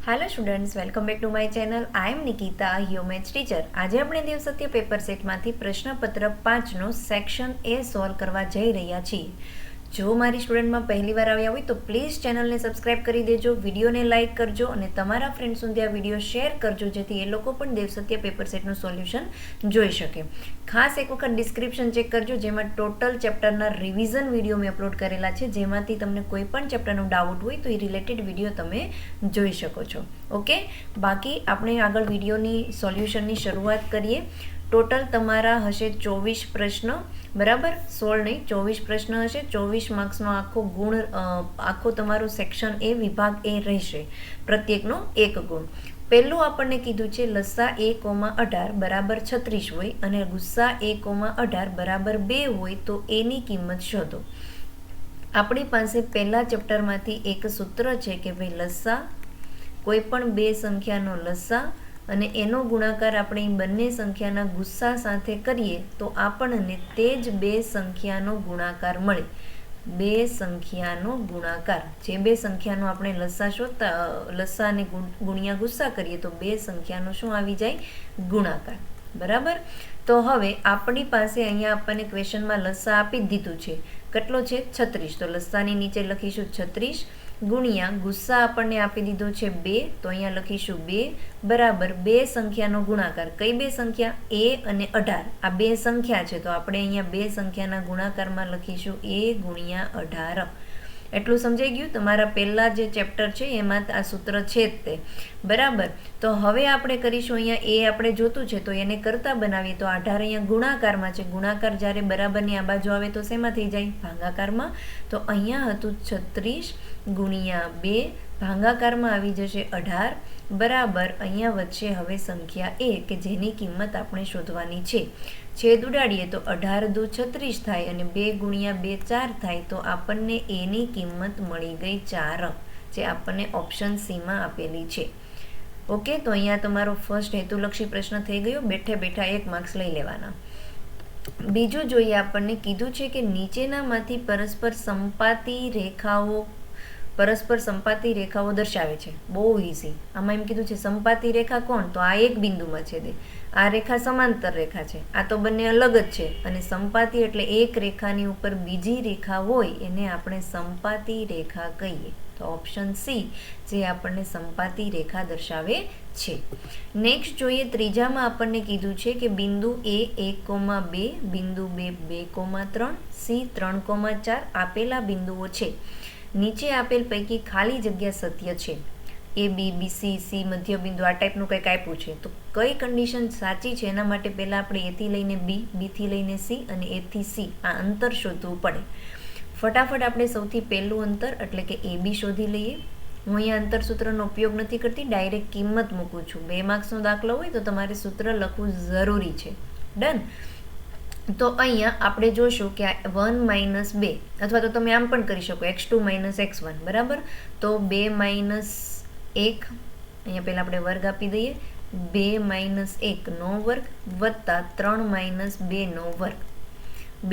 Hello students, welcome back to my channel. I am Nikita, your maths teacher. આજે આપણે દિવસત્ય paper સેટમાંથી પ્રશ્નપત્ર 5નો section A solve કરવા જઈ રહ્યા છીએ. જો મારી સ્ટુડન્ટમાં પહેલી વાર આવ્યા હોય તો પ્લીઝ ચેનલને સબસ્ક્રાઇબ કરી દેજો, વિડીયોને લાઇક કરજો અને તમારા ફ્રેન્ડ સુધી આ વિડીયો શેર કરજો, જેથી એ લોકો પણ દેવસત્ય પેપર સેટનું સોલ્યુશન જોઈ શકે. ખાસ એક વખત ડિસ્ક્રિપ્શન ચેક કરજો, જેમાં ટોટલ ચેપ્ટરના રિવિઝન વિડીયો મેં અપલોડ કરેલા છે, જેમાંથી તમને કોઈ પણ ચેપ્ટરનો ડાઉટ હોય તો એ રિલેટેડ વિડીયો તમે જોઈ શકો છો. ઓકે, બાકી આપણે આગળ વિડીયોની સોલ્યુશનની શરૂઆત કરીએ. ટોટલ તમારા હશે 24 પ્રશ્ન, બરાબર? 16 નહીં, 24 પ્રશ્ન હશે. 24 માર્ક્સનો આખો તમારું સેક્શન એ વિભાગ એ રહેશે, પ્રત્યેકનો 1 ગુણ. પહેલું આપણને કીધું છે લસા 1,18 બરાબર 36 હોય અને ગુસ્સા 1,18 બરાબર 2 હોય તો એની કિંમત શોધો. આપણી પાસે પહેલા ચેપ્ટરમાંથી એક સૂત્ર છે કે ભાઈ લસા, કોઈ પણ બે સંખ્યાનો લસા અને એનો ગુણાકાર આપણે બંને સંખ્યાના ગુસ્સા સાથે કરીએ તો આપણને તે જ બે સંખ્યાનો ગુણાકાર મળે. બે સંખ્યાનો ગુણાકાર, જે બે સંખ્યાનો આપણે લસા અને ગુણ્યા ગુસ્સા કરીએ તો બે સંખ્યાનો શું આવી જાય? ગુણાકાર. બરાબર? તો હવે આપણી પાસે અહીંયા આપણને ક્વેશ્ચનમાં લસા આપી જ દીધું છે. કેટલો છે? 36. તો લસાની નીચે લખીશું 36 ગુણ્યા ગુસ્સા આપણને આપી દીધો છે 2, તો અહીંયા લખીશું 2 બરાબર બે સંખ્યાનો ગુણાકાર. કઈ બે સંખ્યા? a અને 18. આ બે સંખ્યા છે, તો આપણે અહીંયા બે સંખ્યાના ગુણાકારમાં લખીશું a ગુણ્યા 18. એટલું સમજાઈ ગયું? તમારા પહેલા જે ચેપ્ટર છે એમાં આ સૂત્ર છે જ તે. બરાબર? તો હવે આપણે કરીશું, અહીંયા એ આપણે જોતું છે તો એને કરતા બનાવીએ તો 18 અહીંયા ગુણાકારમાં છે. ગુણાકાર જ્યારે બરાબરની આ બાજુ આવે તો શેમાં થઈ જાય? ભાગાકારમાં. તો અહીંયા હતું 36 ગુણ્યા 2, ભાગાકારમાં આવી જશે 18 બરાબર. અહીંયા વચ્ચે હવે સંખ્યા એ કે જેની કિંમત આપણે શોધવાની છે. છેદ ઉડાડીએ તો 18 દુ 36 થાય અને 2 ગુણ્યા 2 4 થાય, તો આપણને એની કિંમત મળી ગઈ 4, જે આપણને ઓપ્શન સીમાં આપેલી છે. ઓકે, તો અહીંયા તમારો ફર્સ્ટ હેતુલક્ષી પ્રશ્ન થઈ ગયો. બેઠે બેઠા 1 માર્ક્સ લઈ લેવાના. બીજું જોઈએ, આપણને કીધું છે કે નીચેનામાંથી પરસ્પર સંપાતી રેખાઓ દર્શાવે છે. બહુ ઇઝી. આમાં એમ કીધું છે સંપાતી રેખા કોણ? તો આ એક બિંદુમાં છેદે. આ રેખા સમાંતર રેખા છે, આ તો બંને અલગ જ છે. અને સંપાતી એટલે એક રેખાની ઉપર બીજી રેખા હોય એને આપણે સંપાતી રેખા કહીએ. તો ઓપ્શન સી જે આપણને સંપાતી રેખા દર્શાવે છે. નેક્સ્ટ જોઈએ, ત્રીજામાં આપણને કીધું છે કે બિંદુ એ 1,2, બિંદુ B 2,3, C 3,4 આપેલા બિંદુઓ છે. નીચે આપેલ પૈકી ખાલી જગ્યા સત્ય છે. A B B C મધ્ય બિંદુ આ ટાઈપનું કંઈક આપ્યું છે, તો કઈ કન્ડિશન સાચી છે એના માટે પહેલાં આપણે A થી લઈને B, B થી લઈને C અને A થી C આ અંતર શોધવું પડે. ફટાફટ આપણે સૌથી પહેલું અંતર એટલે કે AB શોધી લઈએ. હું અહીંયા અંતર સૂત્રનો ઉપયોગ નથી કરતી, ડાયરેક્ટ કિંમત મૂકું છું. 2 માર્ક્સનો દાખલો હોય તો તમારે સૂત્ર લખવું જરૂરી છે. ડન? તો અહીંયા આપણે જોશું કે 1 - 2, અથવા તો તમે આમ પણ કરી શકો x2 - x1 બરાબર. તો 2 - 1, અહીંયા પહેલાં આપણે વર્ગ આપી દઈએ, 2 - 1 નો વર્ગ વત્તા 3 - 2 નો વર્ગ.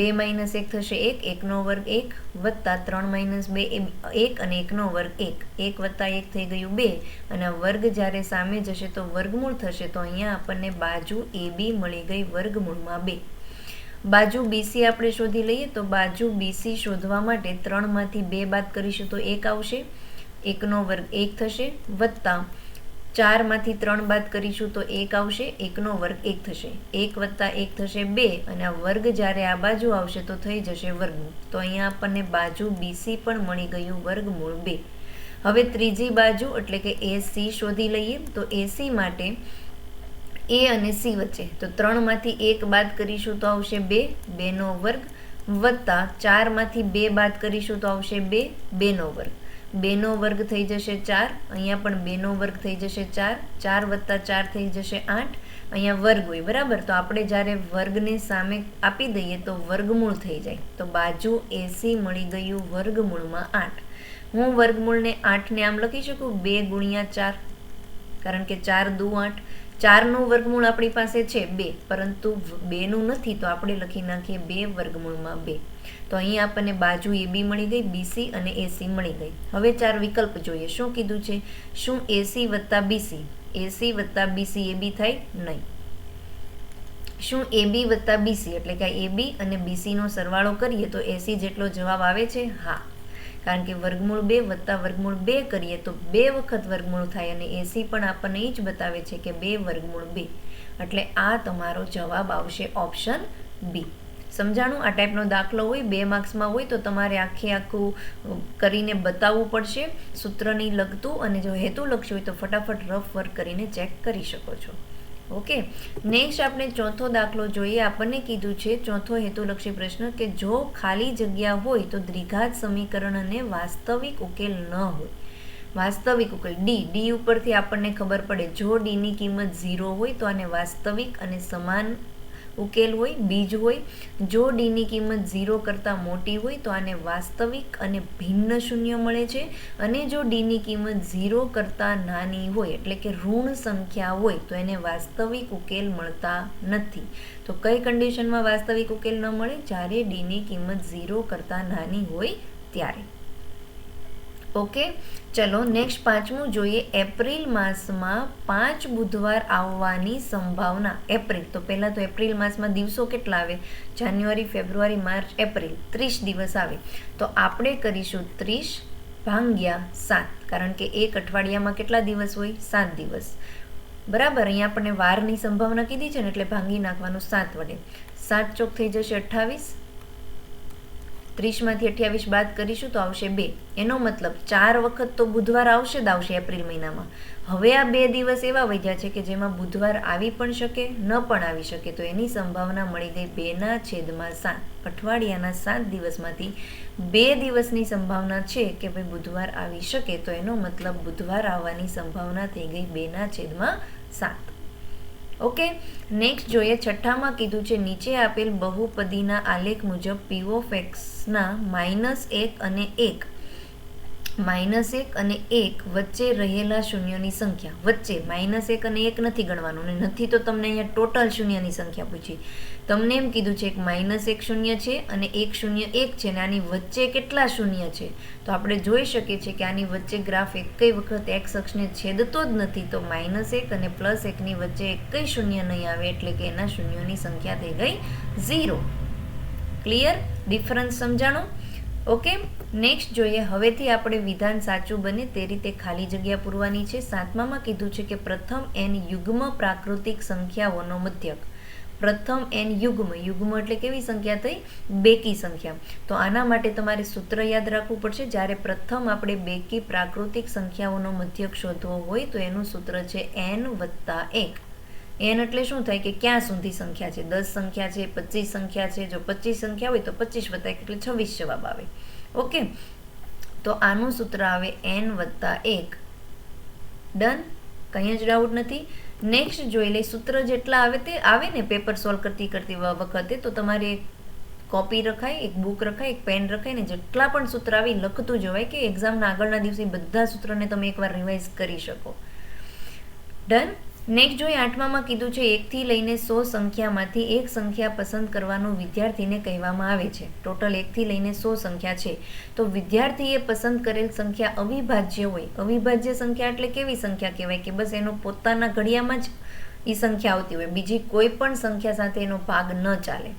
2 - 1 થશે 1, 1 નો વર્ગ 1 વત્તા 3 - 2 1 અને 1 નો વર્ગ 1, 1 વત્તા 1 થઈ ગયું 2 અને વર્ગ જ્યારે સામે જશે તો વર્ગમૂળ થશે. તો અહીંયા આપણને બાજુ AB મળી ગઈ વર્ગમૂળમાં 2. બાજુ BC આપણે શોધી લઈએ. તો બાજુ BC શોધવા માટે 3 માંથી 2 બાદ કરીશું તો 1 આવશે, 1 નો વર્ગ 1 થશે વત્તા 4 માંથી 3 બાદ કરીશું તો 1 આવશે, 1 નો વર્ગ 1 થશે, 1 વત્તા 1 થશે 2 અને આ વર્ગ જ્યારે આ બાજુ આવશે તો થઈ જશે વર્ગમૂળ. તો અહીંયા આપણને બાજુ BC પણ મળી ગયું વર્ગમૂળ 2. હવે ત્રીજી બાજુ એટલે કે AC શોધી લઈએ. તો AC માટે A અને C વચ્ચે તો 3 માંથી 1 બાદ કરીશું તો આવશે 2, 2 નો વર્ગ વત્તા 4 માંથી 2 બાદ કરીશું તો આવશે 2, 2 નો વર્ગ. 2 નો વર્ગ થઈ જશે 4, અહીંયા પણ 2 નો વર્ગ થઈ જશે 4, 4 વત્તા 4 થઈ જશે 8, અહીંયા વર્ગ હોય બરાબર. તો આપણે જ્યારે વર્ગને સામે આપી દઈએ તો વર્ગમૂળ થઈ જાય. તો બાજુ AC મળી ગયું વર્ગમૂળમાં 8. હું વર્ગમૂળને 8ને આમ લખી શકું 2 ગુણ્યા 4, કારણ કે 4 દુ 8. 4નું વર્ગમૂળ આપણી પાસે છે 2, પરંતુ 2નું નથી તો આપણે લખી નાખીએ 2 વર્ગમૂળમાં 2. તો અહીં આપણને બાજુ AB મળી ગઈ, BC અને AC મળી ગઈ. હવે 4 વિકલ્પ જોઈએ. શું કીધું છે? શું AC વત્તા BC AC વત્તા BC AB થાય? નહીં. શું AB વત્તા BC એટલે કે AB અને BC નો સરવાળો કરીએ તો AC જેટલો જવાબ આવે છે? હા, કારણ કે વર્ગમૂળ 2 વત્તા વર્ગમૂળ 2 કરીએ તો 2 વખત વર્ગમૂળ થાય અને AC પણ આપણને એ જ બતાવે છે કે 2 વર્ગમૂળ 2, એટલે આ તમારો જવાબ આવશે ઓપ્શન બી. સમજાણું? આ ટાઈપનો દાખલો હોય, 2 માર્ક્સમાં હોય તો તમારે આખું કરીને બતાવવું પડશે સૂત્રની લગતું, અને જો હેતુલક્ષી હોય તો ફટાફટ રફ વર્ક કરીને ચેક કરી શકો છો. ઓકે, નેક્સ્ટ આપણે ચોથો દાખલો જોઈએ. આપણને કીધું છે ચોથો હેતુલક્ષી પ્રશ્ન કે જો ખાલી જગ્યા હોય તો દ્વિઘાત સમીકરણ અને વાસ્તવિક ઉકેલ ન હોય. વાસ્તવિક ઉકેલ ડી ઉપરથી આપણને ખબર પડે, જો ડીની કિંમત 0 હોય તો આને વાસ્તવિક અને સમાન ઉકેલ હોય, બીજ હોય. જો ડીની કિંમત 0 કરતાં મોટી હોય તો આને વાસ્તવિક અને ભિન્ન શૂન્ય મળે છે, અને જો ડીની કિંમત 0 કરતાં નાની હોય એટલે કે ઋણ સંખ્યા હોય તો એને વાસ્તવિક ઉકેલ મળતા નથી. તો કઈ કન્ડિશનમાં વાસ્તવિક ઉકેલ ન મળે? જ્યારે ડીની કિંમત 0 કરતાં નાની હોય ત્યારે. ઓકે, ચલો નેક્સ્ટ પાંચમું જોઈએ. એપ્રિલ માસમાં 5 બુધવાર આવવાની સંભાવના. એપ્રિલ, તો પહેલા તો એપ્રિલ માસમાં દિવસો કેટલા આવે? જાન્યુઆરી, ફેબ્રુઆરી, માર્ચ, એપ્રિલ, 30 દિવસ આવે. તો આપણે કરીશું 30 ભાગ્યા 7, કારણ કે એક અઠવાડિયામાં કેટલા દિવસ હોય? 7 દિવસ. બરાબર, અહીંયા આપણને વારની સંભાવના કીધી છે ને એટલે ભાંગી નાખવાનું 7 વડે. 7 ચોક થઈ જશે 28. 30માંથી 28 બાદ કરીશું તો આવશે 2. એનો મતલબ 4 વખત તો બુધવાર આવશે જ આવશે એપ્રિલ મહિનામાં. હવે આ 2 દિવસ એવા વધ્યા છે કે જેમાં બુધવાર આવી પણ શકે, ન પણ આવી શકે, તો એની સંભાવના મળી ગઈ 2/7. અઠવાડિયાના 7 દિવસમાંથી 2 દિવસની સંભાવના છે કે ભાઈ બુધવાર આવી શકે, તો એનો મતલબ બુધવાર આવવાની સંભાવના થઈ ગઈ 2/7. ઓકે, નેક્સ્ટ જોઈએ. છઠ્ઠામાં કીધું છે નીચે આપેલ બહુપદીના આલેખ મુજબ P of x ના -1 અને 1 વચ્ચે રહેલા શૂન્યોની સંખ્યા. વચ્ચે -1 અને 1 નથી ગણવાનું, અને નથી તો તમને અહીંયા ટોટલ શૂન્યની સંખ્યા પૂછી. તમને એમ કીધું છે કે -1 શૂન્ય છે અને 1 શૂન્ય 1 છે, અને આની વચ્ચે કેટલા શૂન્ય છે? તો આપણે જોઈ શકીએ છીએ કે આની વચ્ચે ગ્રાફ એકેય વખત x અક્ષને છેદતો જ નથી, તો -1 અને +1 ની વચ્ચે એકેય શૂન્ય નહીં આવે, એટલે કે એના શૂન્યોની સંખ્યા થઈ ગઈ 0. ક્લિયર? ડિફરન્સ સમજાણો? ઓકે, નેક્સ્ટ જોઈએ. હવેથી આપણે વિધાન સાચું બને તે રીતે ખાલી જગ્યા પૂરવાની છે. 7મામાં કીધું છે કે પ્રથમ n યુગ્મ પ્રાકૃતિક સંખ્યાઓનો મધ્યક. પ્રથમ n યુગ્મ એટલે કેવી સંખ્યા થઈ? બેકી સંખ્યા. તો આના માટે તમારે સૂત્ર યાદ રાખવું પડશે. જ્યારે પ્રથમ આપણે બેકી પ્રાકૃતિક સંખ્યાઓનો મધ્યક શોધવો હોય તો એનું સૂત્ર છે n વત્તા 1. n એટલે શું થાય કે ક્યાં સુધી સંખ્યા છે? 10 સંખ્યા છે, 25 સંખ્યા છે. જો 25 સંખ્યા હોય તો 25 વત્તા 1 એટલે 26 જવાબ આવે. ઓકે, તો આનું સૂત્ર આવે n વત્તા 1. ડન? કંઈ જ ડાઉટ નથી. નેક્સ્ટ જોઈ લે. સૂત્ર જેટલા આવે તે આવે ને પેપર સોલ્વ કરતી વખતે, તો તમારે કોપી રખાય, એક બુક રખાય, એક પેન રખાય, ને જેટલા પણ સૂત્ર આવી લખતું જવાય કે એક્ઝામના આગળના દિવસે બધા સૂત્રને તમે એકવાર રિવાઇઝ કરી શકો. ડન? નેક્સ્ટ જોઈએ. 8મામાં કીધું છે 1 થી લઈને 100 સંખ્યામાંથી એક સંખ્યા પસંદ કરવાનું વિદ્યાર્થીને કહેવામાં આવે છે. ટોટલ 1 થી લઈને 100 સંખ્યા છે, તો વિદ્યાર્થીએ પસંદ કરેલ સંખ્યા અવિભાજ્ય હોય. અવિભાજ્ય સંખ્યા એટલે કેવી સંખ્યા કહેવાય કે બસ એનો પોતાના ઘડિયામાં જ એ સંખ્યા આવતી હોય, બીજી કોઈ પણ સંખ્યા સાથે એનો ભાગ ન ચાલે.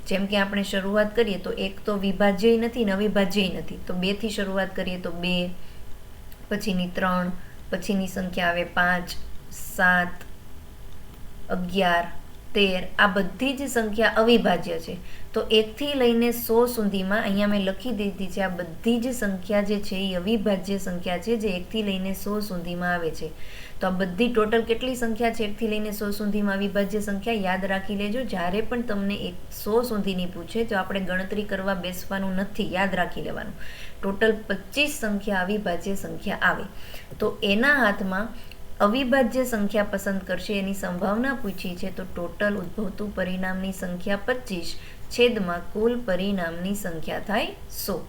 જેમ કે આપણે શરૂઆત કરીએ તો 1 તો વિભાજ્ય નથી ને અવિભાજ્ય નથી, તો 2 થી શરૂઆત કરીએ તો 2, પછીની 3, પછીની સંખ્યા આવે 5, 7, 11, 13. આ બધી જ સંખ્યા અવિભાજ્ય છે. તો 1 થી લઈને 100 સુધીમાં અહીંયા મેં લખી દીધી છે, આ બધી જ સંખ્યા જે છે એ અવિભાજ્ય સંખ્યા છે જે 1 થી લઈને 100 સુધીમાં આવે છે. તો આ બધી ટોટલ કેટલી સંખ્યા છે 1 થી લઈને 100 સુધીમાં અવિભાજ્ય સંખ્યા? યાદ રાખી લેજો. જ્યારે પણ તમને 100 સુધીની પૂછે તો આપણે ગણતરી કરવા બેસવાનું નથી, યાદ રાખી લેવાનું. ટોટલ 25 સંખ્યા અવિભાજ્ય સંખ્યા આવે. તો એના હાથમાં અવિભાજ્ય સંખ્યા પસંદ કરશે, એની સંભાવના પૂછી છે. તો ટોટલ ઉદ્ભવતું પરિણામની સંખ્યા 25 છેદમાં કુલ પરિણામની સંખ્યા થાય 100.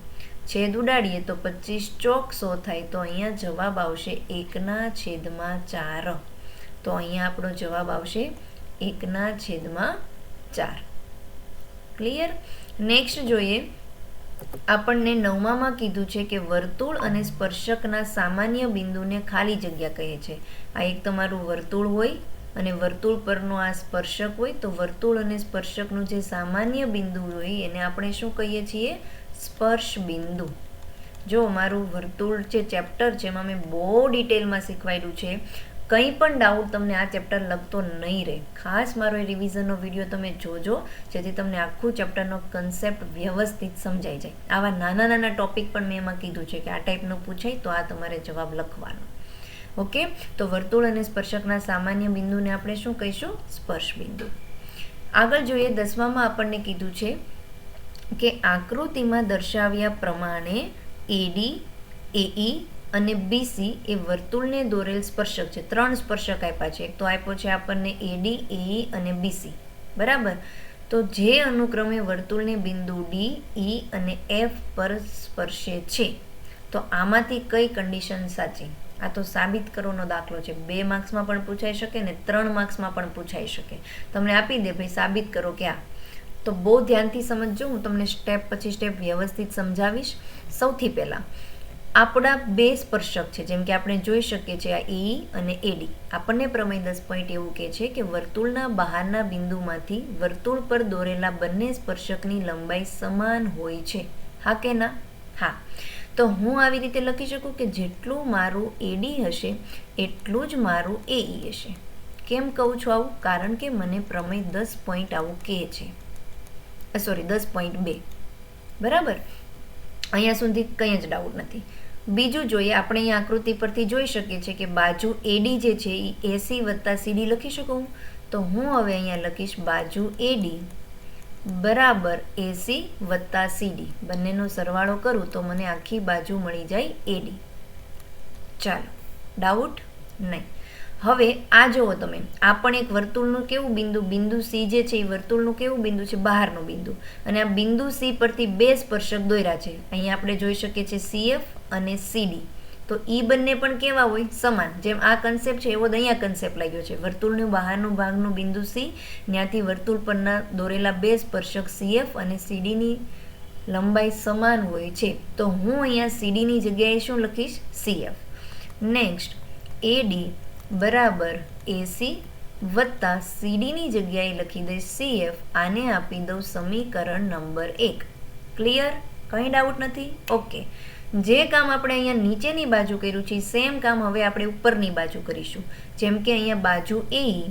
છેદ ઉડાડીએ તો 25 ચોક 100 થાય, તો અહીંયા જવાબ આવશે 1/4. તો અહીંયા આપણો જવાબ આવશે 1/4. ક્લિયર? નેક્સ્ટ જોઈએ. આપણને 9માં કીધું છે કે વર્તુળ અને સ્પર્શકના સામાન્ય બિંદુને ખાલી જગ્યા કહે છે. આ એક તમારું વર્તુળ હોય અને વર્તુળ પરનો આ સ્પર્શક હોય, તો વર્તુળ અને સ્પર્શકનું જે સામાન્ય બિંદુ હોય એને આપણે શું કહીએ છીએ? સ્પર્શ બિંદુ. જો મારું વર્તુળ જે ચેપ્ટર છે એમાં મેં બહુ ડિટેલમાં શીખવાડ્યું છે. કંઈ પણ ડાઉટ તમને આ ચેપ્ટર લગતો નહીં રહે. ખાસ મારો એ રિવિઝનનો વિડીયો તમે જોજો, જેથી તમને આખું ચેપ્ટરનો કન્સેપ્ટ વ્યવસ્થિત સમજાઈ જાય. આવા નાના નાના ટોપિક પણ મેં એમાં કીધું છે કે આ ટાઈપનું પૂછાય તો આ તમારે જવાબ લખવાનો. ઓકે, તો વર્તુળ અને સ્પર્શકના સામાન્ય બિંદુને આપણે શું કહીશું? સ્પર્શ બિંદુ. આગળ જોઈએ, 10માં આપણને કીધું છે કે આકૃતિમાં દર્શાવ્યા પ્રમાણે AD, AE અને BC એ વર્તુળને દોરેલ સ્પર્શક છે. 3 સ્પર્શક આપ્યા છે. એક તો આપ્યો છે આપણને AD, AE અને BC. બરાબર. તો જે અનુક્રમે વર્તુળને બિંદુ D, E અને F પર સ્પર્શે છે, તો આમાંથી કઈ કન્ડિશન સાચી? આ તો સાબિત કરવાનો દાખલો છે. 2 માર્ક્સમાં પણ પૂછાઈ શકે ને 3 માર્ક્સમાં પણ પૂછાઈ શકે. તમને આપી દે ભાઈ સાબિત કરો કે આ. તો બહુ ધ્યાનથી સમજજો. હું તમને સ્ટેપ પછી સ્ટેપ વ્યવસ્થિત સમજાવીશ. સૌથી પહેલાં આપણા 2 સ્પર્શક છે, જેમ કે આપણે જોઈ શકીએ છીએ આ AE અને AD. આપણને પ્રમેય 10 પોઈન્ટ એવું કહે છે કે વર્તુળના બહારના બિંદુમાંથી વર્તુળ પર દોરેલા બંને સ્પર્શકની લંબાઈ સમાન હોય છે. હા કે ના? હા. તો હું આવી રીતે લખી શકું કે જેટલું મારું AD હશે એટલું જ મારું AE હશે. કેમ કહું છું આવું? કારણ કે મને પ્રમેય 10 પોઈન્ટ આવું કહે છે. 10.2. બરાબર. અહીંયા સુધી કંઈ જ ડાઉટ નથી. બીજું જોઈએ, આપણે અહીંયા આકૃતિ પરથી જોઈ શકીએ છીએ કે બાજુ AD જે છે એ AC વત્તા CD લખી શકું. તો હું હવે અહીંયા લખીશ બાજુ AD બરાબર AC વત્તા CD. બંનેનો સરવાળો કરું તો મને આખી બાજુ મળી જાય AD. ચાલો, ડાઉટ નહીં. હવે આ જુઓ તમે, આ પણ એક વર્તુળનું કેવું બિંદુ? બિંદુ C જે છે એ વર્તુળનું કેવું બિંદુ છે? બહારનું બિંદુ. અને આ બિંદુ C પરથી 2 સ્પર્શક દોર્યા છે. અહીંયા આપણે જોઈ શકીએ છીએ CF અને CD. તો એ બંને પણ કેવા હોય? સમાન. જેમ આ કન્સેપ્ટ છે એવો જ અહીંયા કન્સેપ્ટ લાગ્યો છે. વર્તુળનું બહારનું ભાગનું બિંદુ C, ત્યાંથી વર્તુળ પરના દોરેલા 2 સ્પર્શક CF અને CD ની લંબાઈ સમાન હોય છે. તો હું અહીંયા CD ની જગ્યાએ શું લખીશ? CF. નેક્સ્ટ, AD બરાબર AC વત્તા CD ની જગ્યાએ લખી દઈશ CF. આને આપી દઉં સમીકરણ નંબર 1. ક્લિયર? કંઈ ડાઉટ નથી? ઓકે. જે કામ આપણે અહીંયા નીચેની બાજુ કર્યું છે સેમ કામ હવે આપણે ઉપરની બાજુ કરીશું. જેમ કે અહીંયા બાજુ AE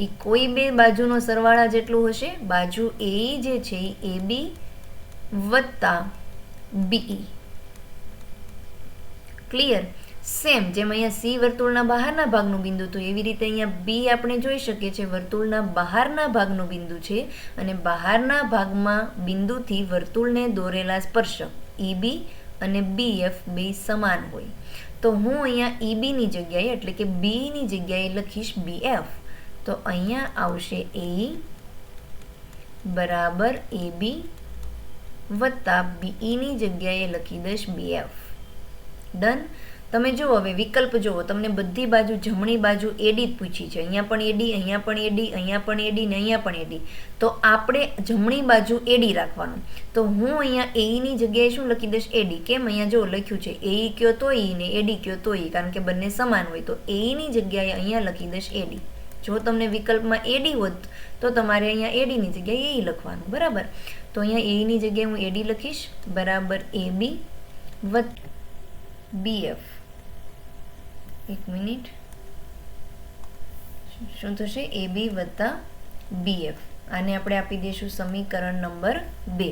એ કોઈ 2 બાજુનો સરવાળા જેટલું હશે. બાજુ AE જે છે એ AB વત્તા BE. ક્લિયર? સેમ જેમ અહીંયા C વર્તુળના બહારના ભાગનું બિંદુ હતું એવી રીતે અહીંયા B આપણે જોઈ શકીએ છીએ વર્તુળના બહારના ભાગનું બિંદુ છે. અને બહારના ભાગમાં બિંદુથી વર્તુળને દોરેલા સ્પર્શક EB અને BF બે સમાન હોય. તો હું અહીંયા EB ની જગ્યાએ એટલે કે B ની જગ્યાએ લખીશ BF. તો અહીંયા આવશે AE બરાબર AB વત્તા BE ની જગ્યાએ લખી દઈશ BF. ડન. તમે જુઓ હવે વિકલ્પ જુઓ, તમને બધી બાજુ જમણી બાજુ AD જ પૂછી છે. અહીંયા પણ AD, અહીંયા પણ AD, અહીંયા પણ AD ને અહીંયા પણ AD. તો આપણે જમણી બાજુ AD રાખવાનું. તો હું અહીંયા AE ની જગ્યાએ શું લખી દઈશ? AD. કેમ? અહીંયા જો લખ્યું છે AE કયો તો E ને AD કયો તો E, કારણ કે બંને સમાન હોય. તો AE ની જગ્યાએ અહીંયા લખી દઈશ AD. જો તમને વિકલ્પમાં AD હોત તો તમારે અહીંયા AD ની જગ્યાએ AE લખવાનું. બરાબર. તો અહીંયા AE ની જગ્યાએ હું AD લખીશ બરાબર AB વત્તા BF. એક મિનિટ, શું થશે? AB વત્તા BF. આને આપણે આપી દઈશું સમીકરણ નંબર 2.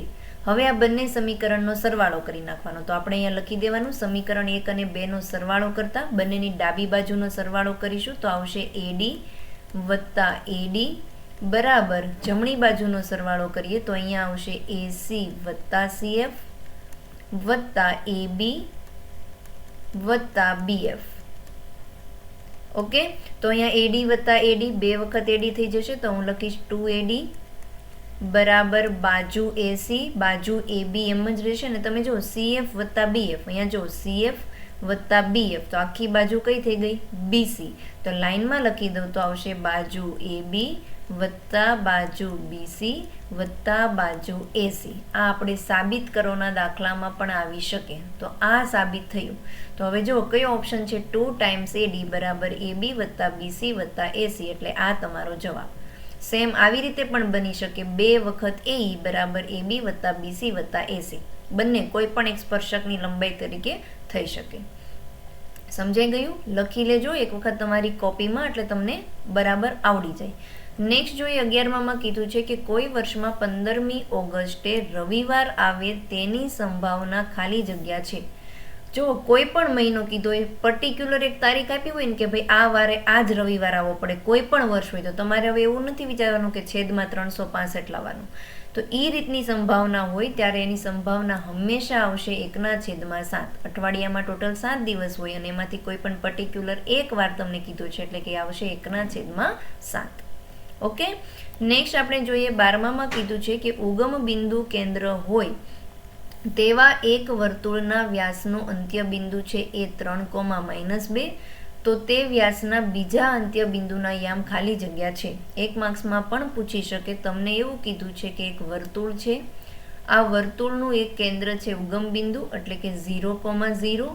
હવે આ બંને સમીકરણનો સરવાળો કરી નાખવાનો. તો આપણે અહીંયા લખી દેવાનું સમીકરણ 1 અને 2 નો સરવાળો કરતા બંનેની ડાબી બાજુનો સરવાળો કરીશું તો આવશે AD વત્તા AD બરાબર જમણી બાજુનો સરવાળો કરીએ તો અહીંયા આવશે AC વત્તા CF વત્તા AB વત્તા BF. ઓકે. તો અહીંયા AD વત્તા AD 2 વખત AD થઈ જશે તો હું લખીશ 2AD બરાબર બાજુ AC બાજુ AB એમ જ રહેશે ને. તમે જો CF વત્તા BF, અહીંયા જો CF વત્તા BF તો આખી બાજુ કઈ થઈ ગઈ? BC. તો લાઈનમાં લખી દઉં તો આવશે બાજુ AB વત્તા બાજુ બીસી વત્તા બાજુ એસી. આ આપણે સાબિત કરોના દાખલામાં પણ આવી શકે. તો આ સાબિત થયું. તો હવે જો કયો ઓપ્શન છે? 2 ટાઈમ્સ એડી બરાબર એબી વત્તા બીસી વત્તા એસી, એટલે આ તમારો જવાબ. સેમ આવી રીતે પણ બની શકે 2 વખત એઈ બરાબર એબી વત્તા બીસી વત્તા એસી. બંને કોઈ પણ એક સ્પર્શકની લંબાઈ તરીકે થઈ શકે. સમજાઈ ગયું? લખી લેજો એક વખત તમારી કોપીમાં, એટલે તમને બરાબર આવડી જાય. નેક્સ્ટ જોઈએ 11માં કીધું છે કે કોઈ વર્ષમાં 15મી ઓગસ્ટે રવિવાર આવે તેની સંભાવના ખાલી જગ્યા છે. જો કોઈ પણ મહિનો કીધો એ પર્ટિક્યુલર એક તારીખ આપી હોય ને કે ભાઈ આ વારે આ જ રવિવાર આવવો પડે, કોઈ પણ વર્ષ હોય, તો તમારે હવે એવું નથી વિચારવાનું કે છેદમાં 365 લાવવાનું. તો એ રીતની સંભાવના હોય ત્યારે એની સંભાવના હંમેશા આવશે 1/7. અઠવાડિયામાં ટોટલ 7 દિવસ હોય અને એમાંથી કોઈ પણ પર્ટિક્યુલર એક વાર તમને કીધું છે, એટલે કે આવશે 1/7. ઓકે. નેક્સ્ટ આપણે જોઈએ 12માં કીધું છે કે ઉગમ બિંદુ કેન્દ્ર હોય તેવા એક વર્તુળના વ્યાસનું અંત્ય બિંદુ છે એ 3,-2, તો તે વ્યાસના બીજા અંત્ય બિંદુના યામ ખાલી જગ્યા છે. 1 માર્ક્સમાં પણ પૂછી શકે. તમને એવું કીધું છે કે એક વર્તુળ છે, આ વર્તુળનું એક કેન્દ્ર છે ઉગમ બિંદુ, એટલે કે 0,0.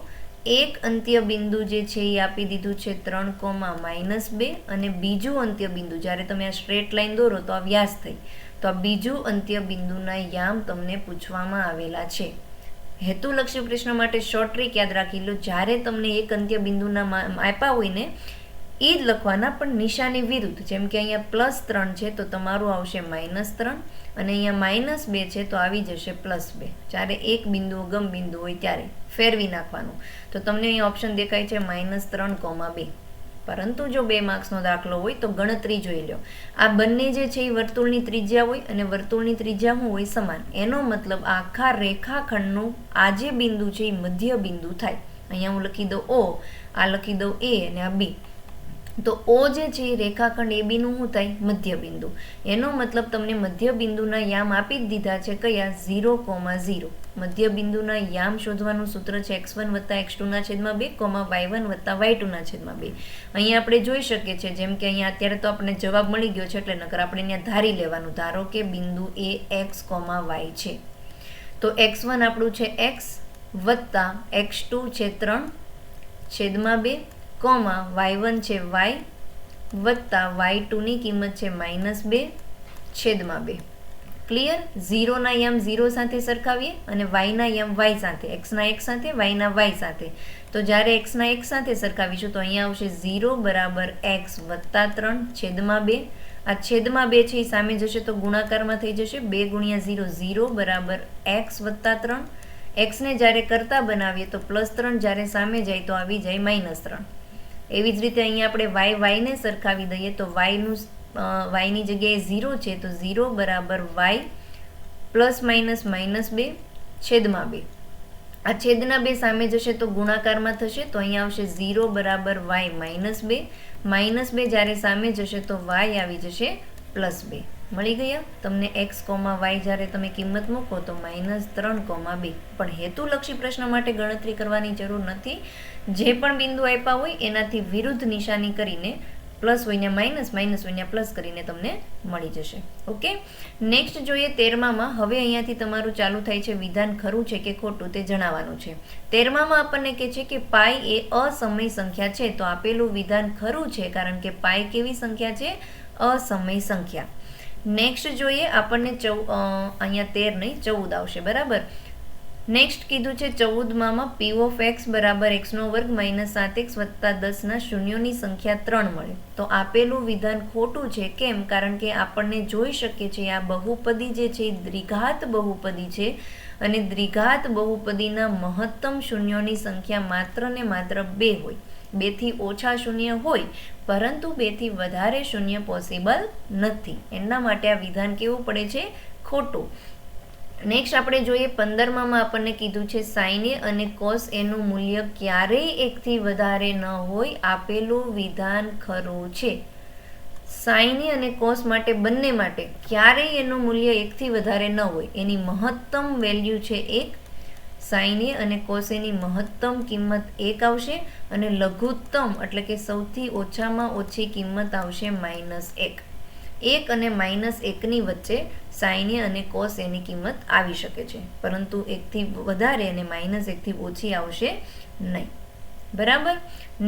એક અંત્ય બિંદુ જે છે એ આપી દીધું છે 3,-2, અને બીજું અંત્ય બિંદુ, જ્યારે તમે આ સ્ટ્રેટ લાઈન દોરો તો આ વ્યાસ થઈ, તો આ બીજું અંત્ય બિંદુના યામ તમને પૂછવામાં આવેલા છે. હેતુલક્ષી પ્રશ્ન માટે શોર્ટ ટ્રીક યાદ રાખી લો. જ્યારે તમને એક અંત્ય બિંદુના આપ્યા હોય ને એ જ લખવાના, પણ નિશાની વિરુદ્ધ. જેમ કે અહીંયા +3 છે તો તમારું આવશે -3, અને અહીંયા -2 છે તો આવી જશે +2. જ્યારે એક બિંદુ ઉગમ બિંદુ હોય ત્યારે ફેરવી નાખવાનું. તો તમને અહીંયા ઓપ્શન દેખાય છે -3,2. પરંતુ જો 2 માર્ક્સનો દાખલો હોય તો ગણતરી જોઈ લો. આ બંને જે છે એ વર્તુળની ત્રિજ્યા હોય, અને વર્તુળની ત્રિજ્યા શું હોય? સમાન. એનો મતલબ આખા રેખાખંડનું આ જે બિંદુ છે એ મધ્ય બિંદુ થાય. અહીંયા હું લખી દઉં O, આ લખી દઉં A અને આ B. તો O જે છે એ રેખાખંડ AB નું શું થાય? મધ્ય બિંદુ. એનો મતલબ તમને મધ્ય બિંદુના યામ આપી જ દીધા છે. કયા? 0,0. મધ્ય બિંદુના યામ શોધવાનું સૂત્ર છે x1 + x2/2, y1 + y2/2. અહીંયા આપણે જોઈ શકીએ છીએ, જેમ કે અહીંયા અત્યારે તો આપણે જવાબ મળી ગયો છે, એટલે નકર આપણે અહીંયા ધારી લેવાનું. ધારો કે બિંદુ એ x, y છે, તો x1 આપણું છે x વત્તા x2 છે 3/2, y1 છે y વત્તા y2 ની કિંમત છે -2/2. ક્લિયર? 0 ના યામ 0 સાથે સરખાવીએ અને y ના યામ y સાથે, x ના x સાથે, y ના y સાથે. તો જ્યારે x ના x સાથે સરખાવીશું તો અહીંયા આવશે 0 બરાબર x વત્તા 3/2. આ છેદમાં 2 છે એ સામે જશે તો ગુણાકારમાં થઈ જશે. 2 × 0 0 બરાબર x વત્તા 3. x ને જ્યારે કરતા બનાવીએ તો +3, જ્યારે સામે જાય તો આવી જાય -3. એવી જ રીતે અહીંયા આપણે y ને સરખાવી દઈએ તો y ની જગ્યાએ 0 છે તો 0 બરાબર y ±-2/2. આ છેદના 2 સામે જશે તો ગુણાકારમાં થશે, તો અહીંયા આવશે 0 બરાબર y -2. -2 જ્યારે સામે જશે તો y આવી જશે +2. મળી ગયા તમને x, y જ્યારે તમે કિંમત મૂકો તો -3,2. પણ હેતુલક્ષી પ્રશ્ન માટે ગણતરી કરવાની જરૂર નથી. જે પણ બિંદુ આપ્યા હોય એનાથી વિરુદ્ધ નિશાની કરીને પ્લસ હોય ને માઇનસ, માઇનસ હોય ને પ્લસ કરીને તમને મળી જશે. ઓકે. નેક્સ્ટ જોઈએ 13માં. હવે અહીંયાથી તમારું ચાલુ થાય છે વિધાન ખરું છે કે ખોટું તે જણાવવાનું છે. 13માં આપણને કહે છે કે પાઈ એ અસમય સંખ્યા છે. તો આપેલું વિધાન ખરું છે, કારણ કે પાઈ કેવી સંખ્યા છે? અસમય સંખ્યા. નેક્સ્ટ જોઈએ આપણને અહીંયા 13 નહીં 14 આવશે, બરાબર. નેક્સ્ટ કીધું છે 14માં p ઓફ x બરાબર x² - 7x + 10 ના શૂન્યોની સંખ્યા 3 મળે. તો આપેલું વિધાન ખોટું છે. કેમ? કારણ કે આપણને જોઈ શકીએ છીએ આ બહુપદી જે છે એ દ્વિઘાત બહુપદી છે, અને દ્વિઘાત બહુપદીના મહત્તમ શૂન્યોની સંખ્યા માત્ર ને માત્ર 2 હોય. 2 થી ઓછા શૂન્ય હોય, પરંતુ 2 થી વધારે શૂન્ય પોસિબલ નથી. એના માટે આ વિધાન કેવું પડે છે? ખોટું. નેક્સ્ટ આપણે જોઈએ 15માં આપણને કીધું છે sin a અને cos a નું મૂલ્ય ક્યારેય 1 થી વધારે ન હોય. આપેલું વિધાન ખરું છે. sin a અને cos માટે બંને માટે ક્યારેય એનું મૂલ્ય 1 થી વધારે ન હોય. એની મહત્તમ વેલ્યુ છે 1. sin a અને cos a ની મહત્તમ કિંમત 1 આવશે, અને લઘુત્તમ એટલે કે સૌથી ઓછામાં ઓછી કિંમત આવશે -1. 1 અને -1ની વચ્ચે સાઇન એ અને કોસ એની કિંમત આવી શકે છે, પરંતુ 1થી વધારે અને -1થી ઓછી આવશે નહીં. બરાબર.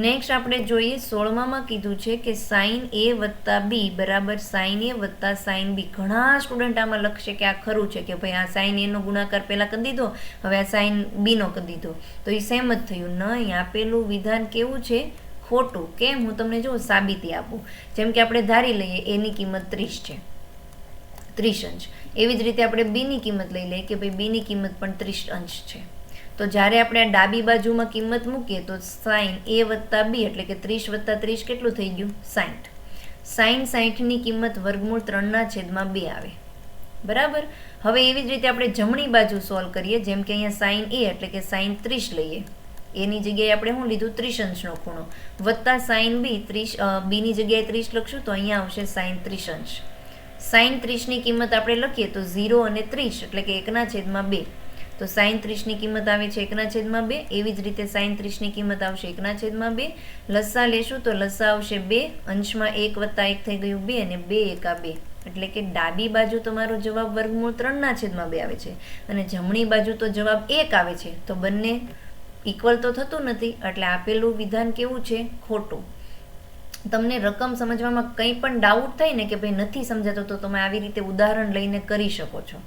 નેક્સ્ટ આપણે જોઈએ 16માં કીધું છે કે સાઇન એ વત્તા બી બરાબર સાઇન એ વત્તા સાઇન બી. ઘણા સ્ટુડન્ટ આમાં લખશે કે આ ખરું છે કે ભાઈ આ સાઇન એનો ગુણાકાર પહેલાં કરી દીધો, હવે આ સાઇન બીનો કરી દીધો, તો એ સેમ જ થયું. નહીં, આપેલું વિધાન કેવું છે? ખોટું. કેમ? હું તમને જો સાબિતી આપું. જેમ કે આપણે ધારી લઈએ એની કિંમત 30 છે, 30 અંશ. એવી જ રીતે આપણે બીની કિંમત લઈ લઈએ કે ભાઈ બીની કિંમત પણ 30 અંશ છે. તો જ્યારે આપણે આ ડાબી બાજુમાં કિંમત મૂકીએ તો સાઇન એ વત્તા બી એટલે કે 30 વત્તા 30 કેટલું થઈ ગયું? 60. સાઇન 60ની કિંમત વર્ગમૂળ 3/2 આવે. બરાબર. હવે એવી જ રીતે આપણે જમણી બાજુ સોલ્વ કરીએ. જેમ કે અહીંયા સાઇન એ એટલે કે સાઇન 30 લઈએ, એની જગ્યાએ આપણે શું લીધું? 30 અંશનો ખૂણો, વત્તા સાઇન બી 30, બીની જગ્યાએ 30 લખશું તો અહીંયા આવશે સાઇન 30 અંશ. સાઇન 30ની કિંમત આપણે લખીએ તો 0 અને 30 એટલે કે 1/2. તો સાઇન 30ની કિંમત આવે છે 1/2. એવી જ રીતે સાઇન 30ની કિંમત આવશે 1/2. લસા લેશું તો લસા આવશે 2, અંશમાં 1 વત્તા 1 થઈ ગયું 2 અને 2 એકા 2. એટલે કે ડાબી બાજુ તમારો જવાબ વર્ગમૂળ 3/2 આવે છે અને જમણી બાજુ તો જવાબ 1 આવે છે. તો બંને ઇક્વલ તો થતું નથી, એટલે આપેલું વિધાન કેવું છે? ખોટું. તમને રકમ સમજવામાં કંઈ પણ ડાઉટ થાય ને કે ભાઈ નથી સમજાતો, તો તમે આવી રીતે ઉદાહરણ લઈને કરી શકો છો.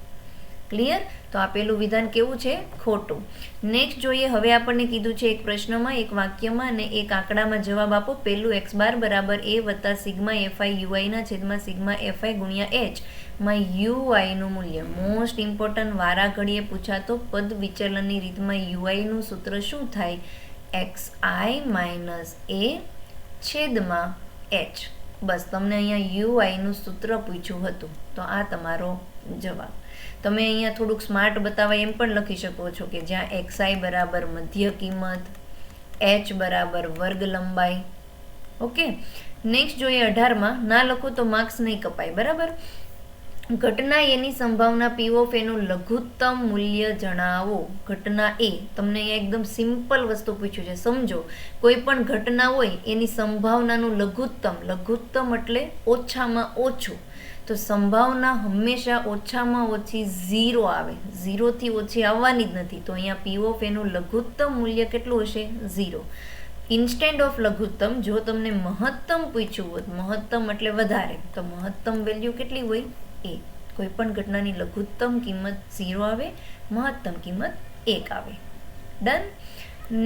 ક્લિયર? તો આપેલું વિધાન કેવું છે? ખોટું. નેક્સ્ટ જોઈએ. હવે આપણને કીધું છે એક પ્રશ્નમાં, એક વાક્યમાં અને એક આંકડામાં જવાબ આપો. પહેલું x બાર બરાબર a વત્તા સિગ્મા fi ui ના છેદમાં સિગ્મા fi ગુણ્યા h માં ui નું મૂલ્ય. મોસ્ટ ઇમ્પોર્ટન્ટ, વારા ઘડીએ પૂછાતો પદ વિચલનની રીતમાં ui નું સૂત્ર શું થાય? xi માઇનસ a છેદમાં h. બસ તમને અહીંયા ui નું સૂત્ર પૂછ્યું હતું, તો આ તમારો જવાબ. તમે અહીંયા થોડુંક સ્માર્ટ બતાવવા એમ પણ લખી શકો છો કે જ્યાં xi બરાબર મધ્ય કિંમત, h બરાબર વર્ગ લંબાઈ. ઓકે. નેક્સ્ટ જોઈએ 18માં. ના લખો તો માર્ક્સ નહીં કપાય. બરાબર. ઘટના એની સંભાવના P ઓફ A નું લઘુત્તમ મૂલ્ય જણાવો. ઘટના એ તમને અહીંયા એકદમ સિમ્પલ વસ્તુ પૂછ્યું છે, સમજો. કોઈ પણ ઘટના હોય એની સંભાવનાનું લઘુત્તમ, લઘુત્તમ એટલે ઓછામાં ઓછું, તો સંભાવના હંમેશા ઓછામાં ઓછી 0 આવે. 0 થી ઓછી આવવાની જ નથી. તો અહીંયા P ઓફ A નું લઘુત્તમ મૂલ્ય કેટલું હશે? 0. ઇન્સ્ટેન્ડ ઓફ લઘુત્તમ, જો તમને મહત્તમ પૂછ્યું હોત, મહત્તમ એટલે વધારે, તો મહત્તમ વેલ્યુ કેટલી હોય? a. કોઈ પણ ઘટનાની લઘુત્તમ કિંમત 0 આવે, મહત્તમ કિંમત 1 આવે. ડન.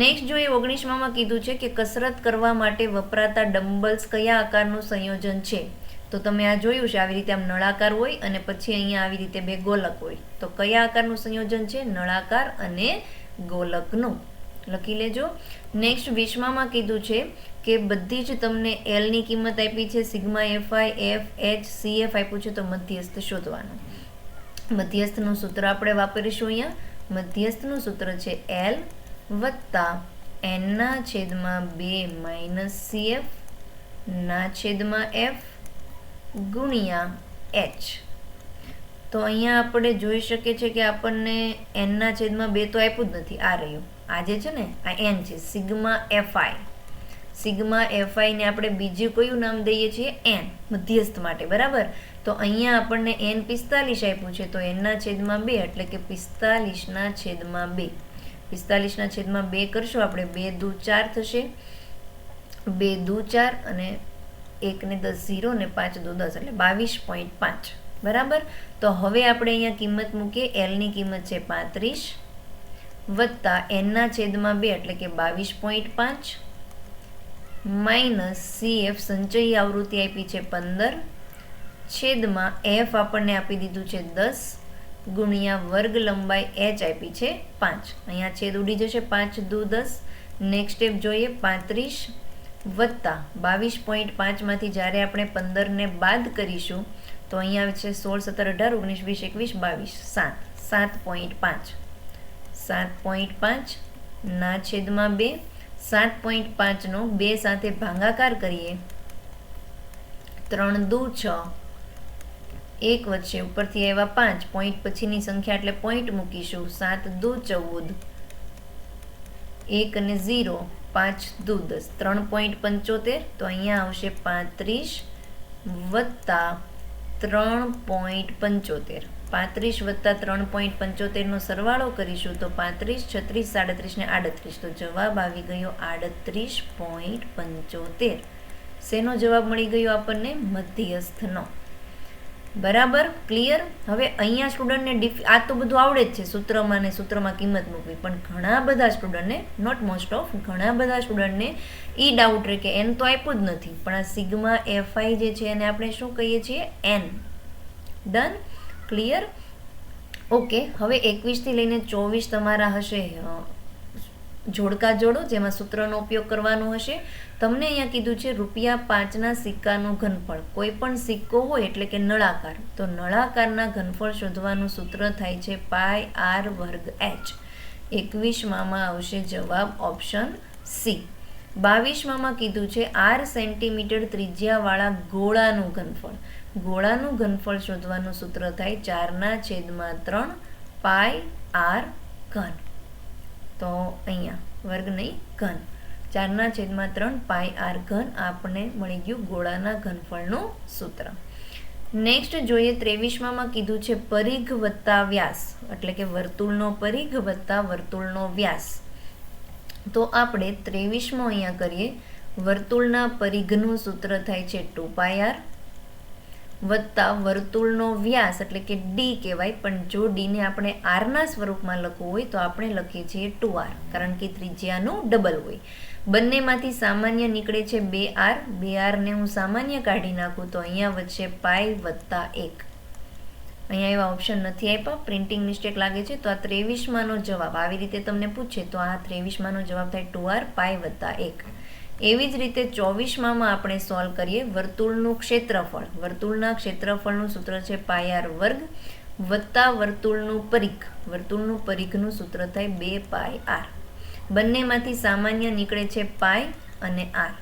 નેક્સ્ટ જોઈએ 19માં કીધું છે કે કસરત કરવા માટે વપરાતા ડમ્બલ્સ કયા આકારનું સંયોજન છે? તો તમે આ જોયું છે, આવી રીતે આમ નળાકાર હોય અને પછી અહીંયા આવી રીતે બે ગોલક હોય. તો કયા આકારનું સંયોજન છે? નળાકાર અને ગોલકનું. લખી લેજો. નેક્સ્ટ 20માં કીધું છે કે બધી જ તમને L ની કિંમત આપી છે, sigma fi, f, h, cf આપ્યું છે, તો મધ્યસ્થ શોધવાનું. મધ્યસ્થનું સૂત્ર આપણે વાપરીશું અહીંયા. મધ્યસ્થનું સૂત્ર છે L વત્તા n/2 માઇનસ cf ના છેદમાં f ગુણ્યા h. તો અહીંયા આપણે જોઈ શકીએ છીએ કે આપણને n/2 તો આપ્યું જ નથી. આ રહ્યું, આ જે છે ને આ n છે, સિગ્મા fi. સિગ્મા fi ને આપણે બીજું કયું નામ દઈએ છીએ? n, મધ્યસ્થ માટે. બરાબર. તો અહીંયા આપણને n 45 આપ્યું છે, તો n/2 એટલે કે 45/2. 45/2 કરશું આપણે, 2 દુ 4 થશે, 2 દુ 4 અને 1 ને 10 0 ને 5 દુ 10 એટલે 22.5. બરાબર. તો હવે આપણે અહીંયા કિંમત મૂકીએ. L ની કિંમત છે 35 વત્તા n/2 એટલે કે 22.5 માઇનસ cf સંચયી આવૃત્તિ આપી છે 15 છેદમાં f આપણને આપી દીધું છે 10 ગુણ્યા વર્ગ લંબાઈ h આપી છે 5. અહીંયા છેદ ઉડી જશે, 5 દુ 10. નેક્સ્ટ સ્ટેપ જોઈએ. 35 વત્તા 22.5 માંથી જ્યારે આપણે 15 ને બાદ કરીશું તો અહીંયા આવે છે 16, 17, 18, 19, 20, 21, 22, 7. 7.5 ના છેદમાં 2. 7.5 નો 2 સાથે ભાગાકાર કરીએ, 3 દુ 6, 1 વચ્ચે ઉપરથી આવ્યા 5, પોઈન્ટ પછીની સંખ્યા એટલે પોઈન્ટ મૂકીશું. 7 દુ 14, 1 અને 0, 5 દુ 10, 3.75. તો અહીંયા આવશે 35 વત્તા 3.75. 35 વત્તા 3.75નો સરવાળો કરીશું તો 35, 36, 37 ને 38. તો જવાબ આવી ગયો 38.75. શેનો જવાબ મળી ગયો આપણને? મધ્યસ્થનો. બરાબર, ક્લિયર? હવે અહીંયા સ્ટુડન્ટને આ તો બધું આવડે જ છે, સૂત્રમાં ને સૂત્રમાં કિંમત મૂકવી, પણ ઘણા બધા સ્ટુડન્ટને, નોટ મોસ્ટ ઓફ, ઘણા બધા સ્ટુડન્ટને એ ડાઉટ રહે કે એન તો આપ્યું જ નથી, પણ આ સિગ્મા એફઆઈ જે છે એને આપણે શું કહીએ છીએ? એન. ડન? ક્લિયર? ઓકે, હવે 21 થી લઈને 24 તમારા હશે જોડકા જોડો, જેમાં સૂત્રનો ઉપયોગ કરવાનો હશે. તમને અહીંયા કીધું છે ₹5ના સિક્કાનું ઘનફળ. કોઈ પણ સિક્કો હોય એટલે કે નળાકાર, તો નળાકારના ઘનફળ શોધવાનું સૂત્ર થાય છે πr²h. 21માં આવશે જવાબ ઓપ્શન સી. 22માં કીધું છે r સેન્ટીમીટર ત્રિજ્યાવાળા ગોળાનું ઘનફળ. ગોળાનું ઘનફળ શોધવાનું સૂત્ર થાય 4/3 πr². તો અહીંયા વર્ગ નહીં, ઘન. 4/3 πr². આપણે મળી ગયું ગોળાના ઘનફળનું સૂત્ર. નેક્સ્ટ જોઈએ 23માં કીધું છે પરિઘ વત્તા વ્યાસ, એટલે કે વર્તુળનો પરિઘ વત્તા વર્તુળનો વ્યાસ. તો આપણે 23માં અહીંયા કરીએ. વર્તુળના પરિઘનું સૂત્ર થાય છે 2πr વત્તા વર્તુળનો વ્યાસ એટલે કે ડી કહેવાય, પણ જો ડીને આપણે આરના સ્વરૂપમાં લખવું હોય તો આપણે લખીએ છીએ 2r, કારણ કે ત્રિજ્યાનું ડબલ હોય. બંનેમાંથી સામાન્ય નીકળે છે 2r. 2rને હું સામાન્ય કાઢી નાખું તો અહીંયા વચ્ચે પાઈ વત્તા 1. અહીંયા એવા ઓપ્શન નથી આપ્યા, પ્રિન્ટિંગ મિસ્ટેક લાગે છે. તો આ 23માંનો જવાબ આવી રીતે તમને પૂછે તો આ 23માંનો જવાબ થાય 2r પાઈ વત્તા 1. એવી જ રીતે 24માં આપણે સોલ્વ કરીએ. વર્તુળનું ક્ષેત્રફળ. વર્તુળના ક્ષેત્રફળનું સૂત્ર છે πr² વત્તા વર્તુળનું પરિઘ. વર્તુળનું પરિઘનું સૂત્ર થાય 2πr. બંનેમાંથી સામાન્ય નીકળે છે પાઈ અને r.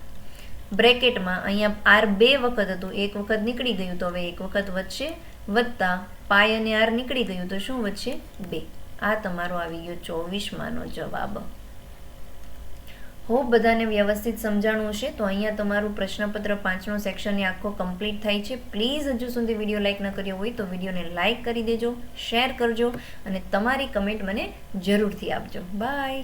બ્રેકેટમાં અહીંયા r 2 વખત હતું, એક વખત નીકળી ગયું તો હવે એક વખત વધશે, વત્તા પાઈ અને r નીકળી ગયું તો શું વધશે? 2. આ તમારો આવી ગયો 24માંનો જવાબ. હોપ બધાને વ્યવસ્થિત સમજાણું હશે. તો અહીંયા તમારું પ્રશ્નપત્ર 5નો સેક્શન આખો કમ્પ્લીટ થાય છે. પ્લીઝ હજુ સુધી વિડીયો લાઇક ન કર્યો હોય તો વિડીયોને લાઇક કરી દેજો, શેર કરજો અને તમારી કમેન્ટ મને જરૂરથી આપજો. બાય.